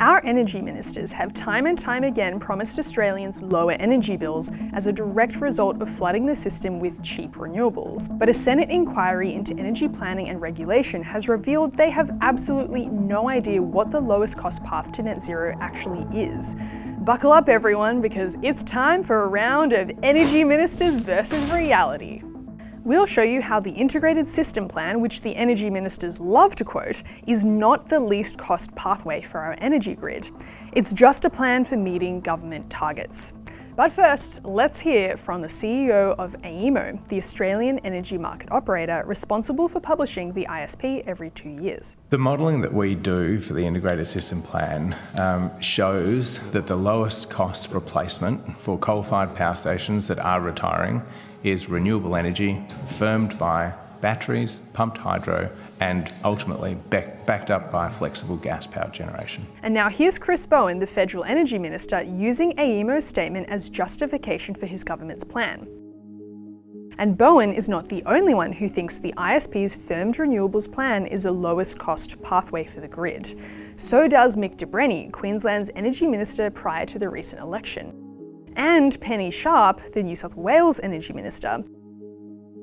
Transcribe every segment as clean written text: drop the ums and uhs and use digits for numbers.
Our energy ministers have time and time again promised Australians lower energy bills as a direct result of flooding the system with cheap renewables. But a Senate inquiry into energy planning and regulation has revealed they have absolutely no idea what the lowest cost path to net zero actually is. Buckle up everyone, because it's time for a round of energy ministers versus reality. We'll show you how the integrated system plan, which the energy ministers love to quote, is not the least cost pathway for our energy grid. It's just a plan for meeting government targets. But first, let's hear from the CEO of AEMO, the Australian Energy Market Operator, responsible for publishing the ISP every 2 years. The modelling that we do for the integrated system plan shows that the lowest cost replacement for coal-fired power stations that are retiring is renewable energy firmed by batteries, pumped hydro, and ultimately backed up by flexible gas power generation. And now here's Chris Bowen, the Federal Energy Minister, using AEMO's statement as justification for his government's plan. And Bowen is not the only one who thinks the ISP's firmed renewables plan is the lowest cost pathway for the grid. So does Mick de Brenni, Queensland's Energy Minister prior to the recent election. And Penny Sharp, the New South Wales Energy Minister.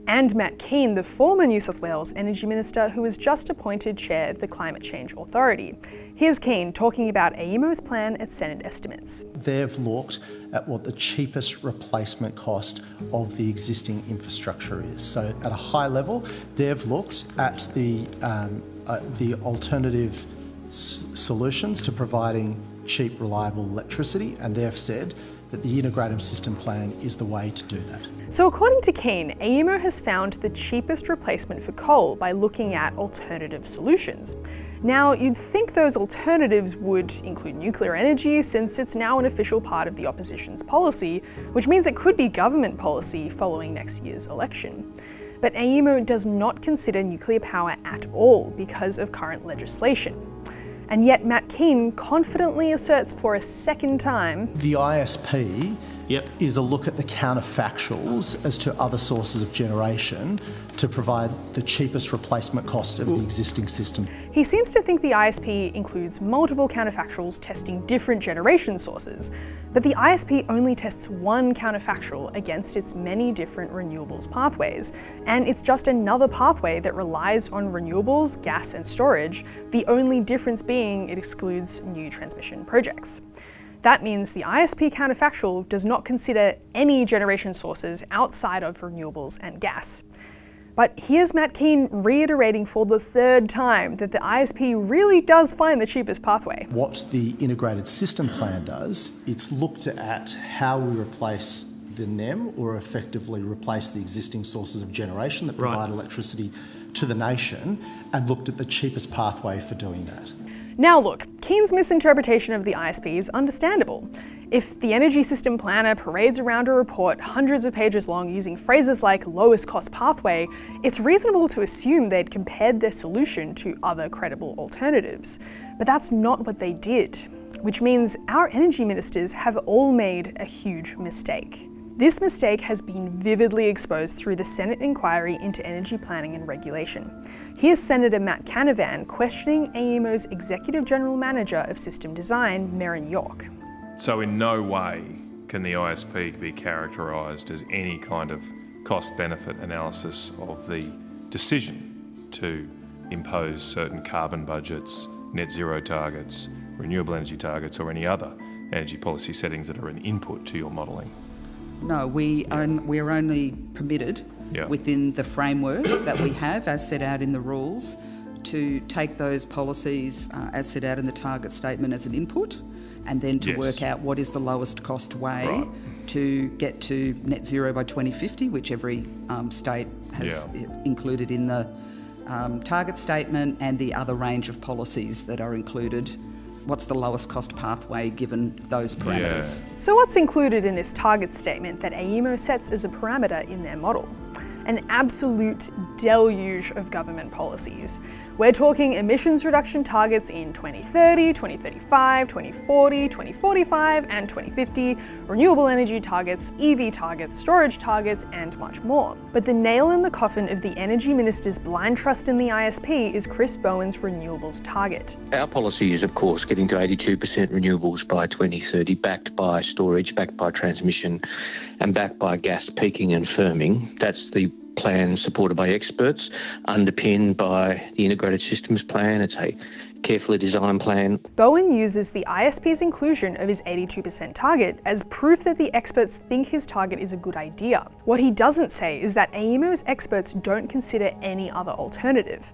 And Matt Keane, the former New South Wales Energy Minister who was just appointed chair of the Climate Change Authority. Here's Keane talking about AEMO's plan at Senate estimates. They've looked at what the cheapest replacement cost of the existing infrastructure is. So at a high level, they've looked at the alternative solutions to providing cheap, reliable electricity, and they've said that the integrated system plan is the way to do that. So according to Keane, AEMO has found the cheapest replacement for coal by looking at alternative solutions. Now, you'd think those alternatives would include nuclear energy, since it's now an official part of the opposition's policy, which means it could be government policy following next year's election. But AEMO does not consider nuclear power at all because of current legislation. And yet Matt Keane confidently asserts for a second time, the ISP is a look at the counterfactuals as to other sources of generation to provide the cheapest replacement cost of the existing system. He seems to think the ISP includes multiple counterfactuals testing different generation sources, but the ISP only tests one counterfactual against its many different renewables pathways, and it's just another pathway that relies on renewables, gas and storage, the only difference being it excludes new transmission projects. That means the ISP counterfactual does not consider any generation sources outside of renewables and gas. But here's Matt Keane reiterating for the third time that the ISP really does find the cheapest pathway. What the integrated system plan does, it's looked at how we replace the NEM, or effectively replace the existing sources of generation that provide electricity to the nation, and looked at the cheapest pathway for doing that. Now look, Keane's misinterpretation of the ISP is understandable. If the energy system planner parades around a report hundreds of pages long using phrases like lowest cost pathway, it's reasonable to assume they'd compared their solution to other credible alternatives. But that's not what they did, which means our energy ministers have all made a huge mistake. This mistake has been vividly exposed through the Senate inquiry into energy planning and regulation. Here's Senator Matt Canavan questioning AEMO's Executive General Manager of System Design, Merryn York. So in no way can the ISP be characterised as any kind of cost-benefit analysis of the decision to impose certain carbon budgets, net zero targets, renewable energy targets, or any other energy policy settings that are an input to your modelling. No, we are only permitted within the framework that we have as set out in the rules to take those policies as set out in the target statement as an input, and then to work out what is the lowest cost way to get to net zero by 2050, which every state has included in the target statement, and the other range of policies that are included. What's the lowest cost pathway given those parameters? So what's included in this target statement that AEMO sets as a parameter in their model? An absolute deluge of government policies. We're talking emissions reduction targets in 2030, 2035, 2040, 2045, and 2050, renewable energy targets, EV targets, storage targets, and much more. But the nail in the coffin of the Energy Minister's blind trust in the ISP is Chris Bowen's renewables target. Our policy is, of course, getting to 82% renewables by 2030, backed by storage, backed by transmission, and backed by gas peaking and firming. That's the plan supported by experts, underpinned by the Integrated Systems Plan. It's a carefully designed plan. Bowen uses the ISP's inclusion of his 82% target as proof that the experts think his target is a good idea. What he doesn't say is that AEMO's experts don't consider any other alternative.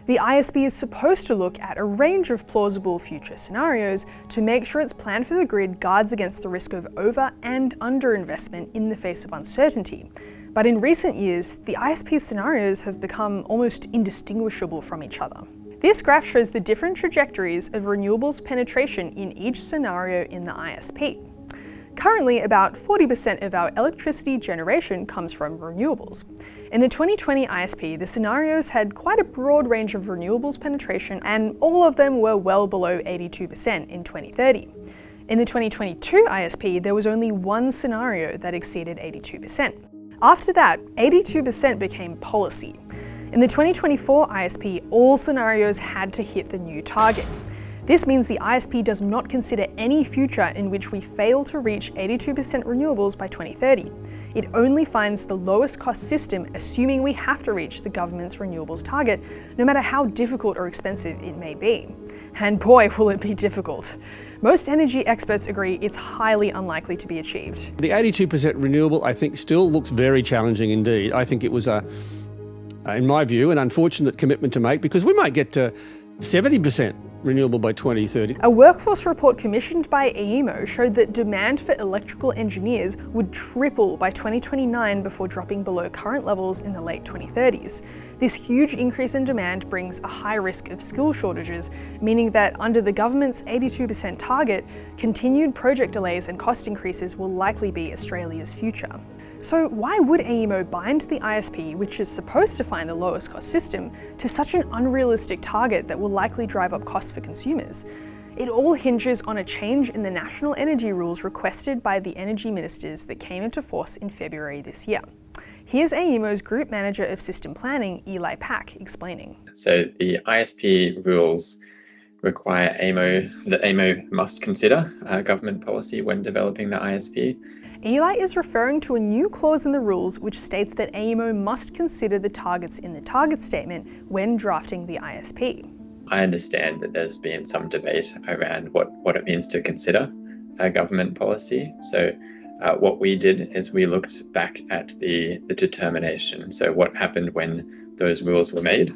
The ISP is supposed to look at a range of plausible future scenarios to make sure its plan for the grid guards against the risk of over and underinvestment in the face of uncertainty. But in recent years, the ISP's scenarios have become almost indistinguishable from each other. This graph shows the different trajectories of renewables penetration in each scenario in the ISP. Currently, about 40% of our electricity generation comes from renewables. In the 2020 ISP, the scenarios had quite a broad range of renewables penetration, and all of them were well below 82% in 2030. In the 2022 ISP, there was only one scenario that exceeded 82%. After that, 82% became policy. In the 2024 ISP, all scenarios had to hit the new target. This means the ISP does not consider any future in which we fail to reach 82% renewables by 2030. It only finds the lowest cost system, assuming we have to reach the government's renewables target, no matter how difficult or expensive it may be. And boy, will it be difficult. Most energy experts agree it's highly unlikely to be achieved. The 82% renewable, I think, still looks very challenging indeed. I think it was, in my view, an unfortunate commitment to make, because we might get to 70% renewable by 2030. A workforce report commissioned by AEMO showed that demand for electrical engineers would triple by 2029 before dropping below current levels in the late 2030s. This huge increase in demand brings a high risk of skill shortages, meaning that under the government's 82% target, continued project delays and cost increases will likely be Australia's future. So why would AEMO bind the ISP, which is supposed to find the lowest cost system, to such an unrealistic target that will likely drive up costs for consumers? It all hinges on a change in the national energy rules requested by the energy ministers that came into force in February this year. Here's AEMO's Group Manager of System Planning, Eli Pack, explaining. So the ISP rules require that AEMO must consider government policy when developing the ISP. Eli is referring to a new clause in the rules which states that AEMO must consider the targets in the target statement when drafting the ISP. I understand that there's been some debate around what it means to consider a government policy. So what we did is we looked back at the determination. So what happened when those rules were made.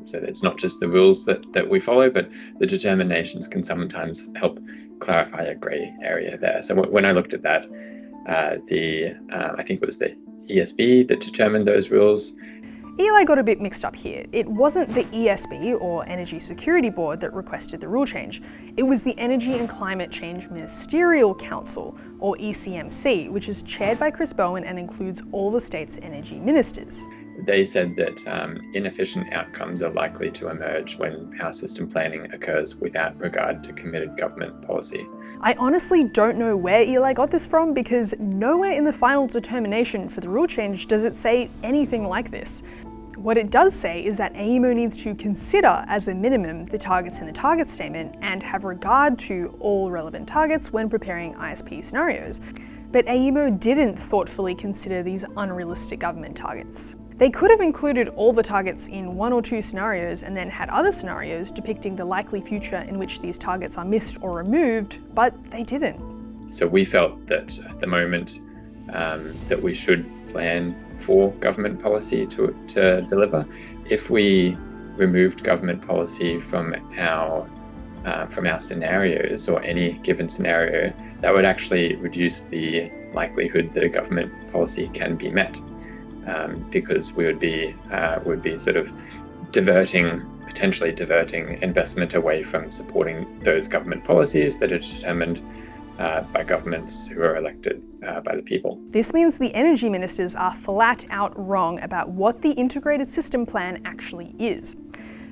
So it's not just the rules that we follow, but the determinations can sometimes help clarify a grey area there. So when I looked at that, I think it was the ESB that determined those rules. Eli got a bit mixed up here. It wasn't the ESB, or Energy Security Board, that requested the rule change. It was the Energy and Climate Change Ministerial Council, or ECMC, which is chaired by Chris Bowen and includes all the state's energy ministers. They said that inefficient outcomes are likely to emerge when power system planning occurs without regard to committed government policy. I honestly don't know where Eli got this from, because nowhere in the final determination for the rule change does it say anything like this. What it does say is that AEMO needs to consider, as a minimum, the targets in the target statement and have regard to all relevant targets when preparing ISP scenarios. But AEMO didn't thoughtfully consider these unrealistic government targets. They could have included all the targets in one or two scenarios and then had other scenarios depicting the likely future in which these targets are missed or removed, but they didn't. So we felt that at the moment that we should plan for government policy to deliver. If we removed government policy from our scenarios, or any given scenario, that would actually reduce the likelihood that a government policy can be met. Because we would be sort of potentially diverting investment away from supporting those government policies that are determined by governments who are elected by the people. This means the energy ministers are flat out wrong about what the integrated system plan actually is.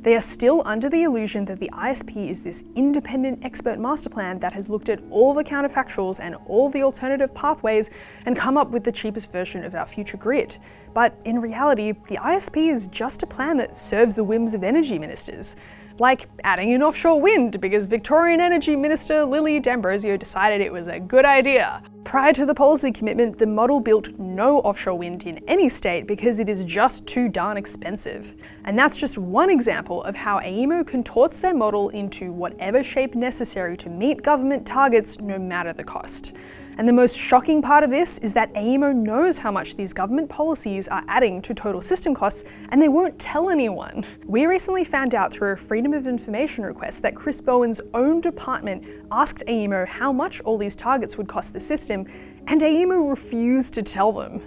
They are still under the illusion that the ISP is this independent expert master plan that has looked at all the counterfactuals and all the alternative pathways and come up with the cheapest version of our future grid. But in reality, the ISP is just a plan that serves the whims of energy ministers. Like adding in offshore wind because Victorian Energy Minister Lily D'Ambrosio decided it was a good idea. Prior to the policy commitment, the model built no offshore wind in any state because it is just too darn expensive. And that's just one example of how AEMO contorts their model into whatever shape necessary to meet government targets no matter the cost. And the most shocking part of this is that AEMO knows how much these government policies are adding to total system costs, and they won't tell anyone. We recently found out through a Freedom of Information request that Chris Bowen's own department asked AEMO how much all these targets would cost the system, and AEMO refused to tell them.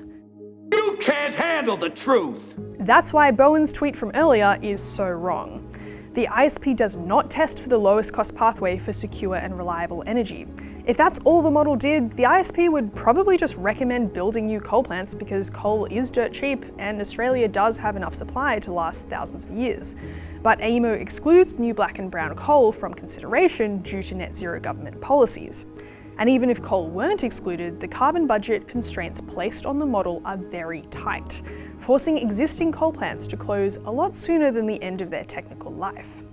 You can't handle the truth! That's why Bowen's tweet from earlier is so wrong. The ISP does not test for the lowest cost pathway for secure and reliable energy. If that's all the model did, the ISP would probably just recommend building new coal plants because coal is dirt cheap and Australia does have enough supply to last thousands of years. But AEMO excludes new black and brown coal from consideration due to net zero government policies. And even if coal weren't excluded, the carbon budget constraints placed on the model are very tight, forcing existing coal plants to close a lot sooner than the end of their technical life.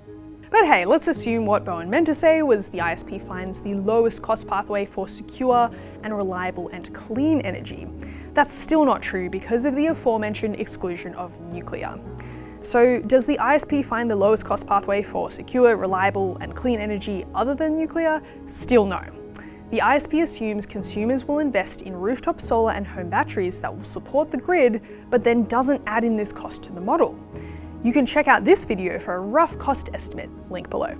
But hey, let's assume what Bowen meant to say was the ISP finds the lowest cost pathway for secure and reliable and clean energy. That's still not true because of the aforementioned exclusion of nuclear. So does the ISP find the lowest cost pathway for secure, reliable and clean energy other than nuclear? Still no. The ISP assumes consumers will invest in rooftop solar and home batteries that will support the grid, but then doesn't add in this cost to the model. You can check out this video for a rough cost estimate, link below.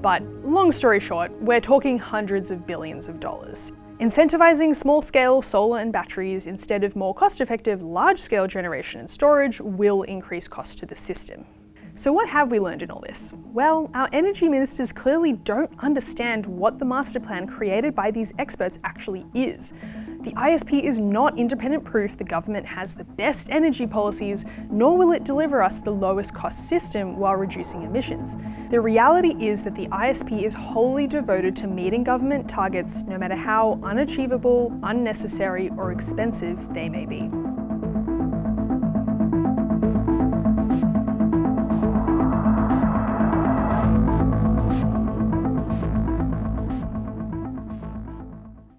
But long story short, we're talking hundreds of billions of dollars. Incentivizing small-scale solar and batteries instead of more cost-effective large-scale generation and storage will increase costs to the system. So what have we learned in all this? Well, our energy ministers clearly don't understand what the master plan created by these experts actually is. The ISP is not independent proof the government has the best energy policies, nor will it deliver us the lowest cost system while reducing emissions. The reality is that the ISP is wholly devoted to meeting government targets no matter how unachievable, unnecessary, or expensive they may be.